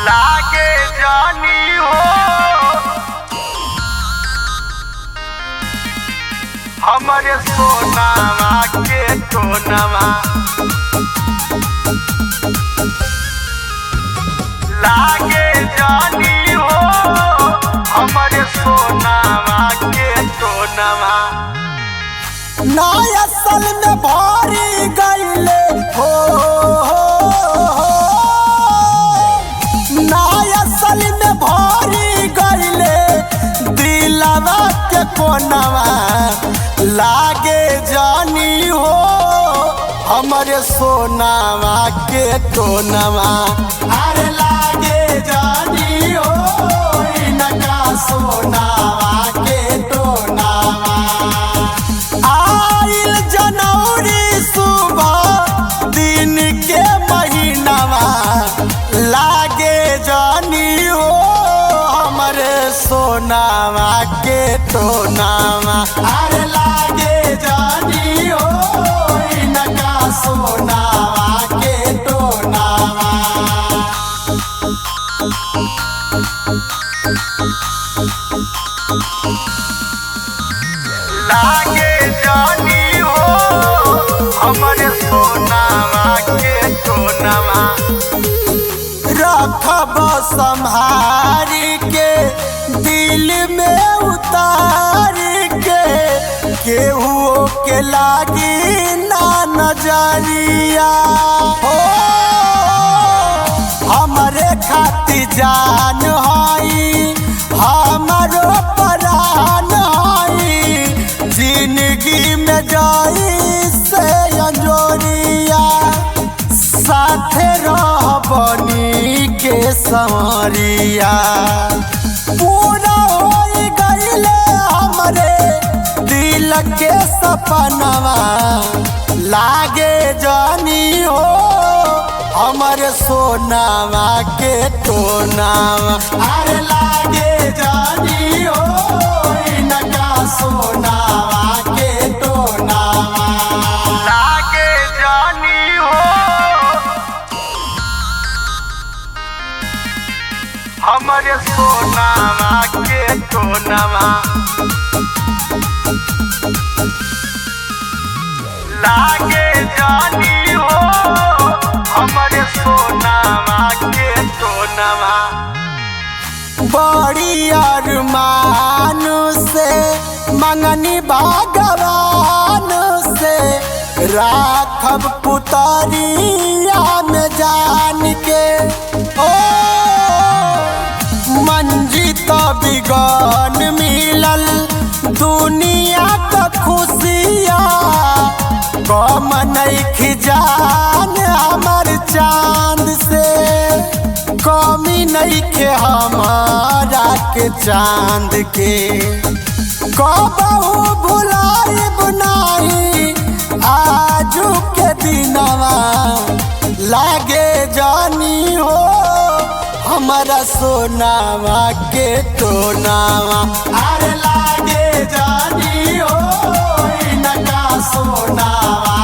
लागे जानी हो हमारे सोनावा के टोनवा लागे जानी हो हमारे सोनावा के टोनवा ना असल में भारी गईले हो ना असल में भारी गईले दिलवा के कोनवा लागे जानी हो हमारे सोनावा के टोनवा अरे लागे जानी हो इनका सोनावा के टोनवा आइल जनवरी सुबह दिन के महीनावा लागे जानी हो हमारे सोनावा के टोनावा अरे लागे जानी हो इनका सोनावा के टोनावा लागे जानी हो हमारे सोनावा के टोनवा रखब संभारी के दिल में उतार के केहू के लागी ना नजरिया हो हमारे खातिर जान हई हमारो प्राण हई जिंदगी में जाई से अंजोरिया साथे रहबनी के संवरिया पूरा हो गईले हमरे दिल के सपनवा लागे जानी हो हमारे सोनावा के टोनावा अरे लागे जानी हो इनका सोनावा के टोनावा लागे जानी हो हमारे सोनावा के टोनवा लागे जानी हो हमारे सोनावा के टोनवा बड़ी अरमान से मंगनी भगवान से राखब पुतरिया में जान के ओ मंजित बिगन मिलल दुनिया का खुशिया कम नहीं जान हमार चांद से कमी नहीं के हमारा के चांद के कबहू भुलाइब नाही आजू के दिनवा लागे जानी हो हमारा सोनावा के टोनावा अरे लागे जानी हो इनका सोनावा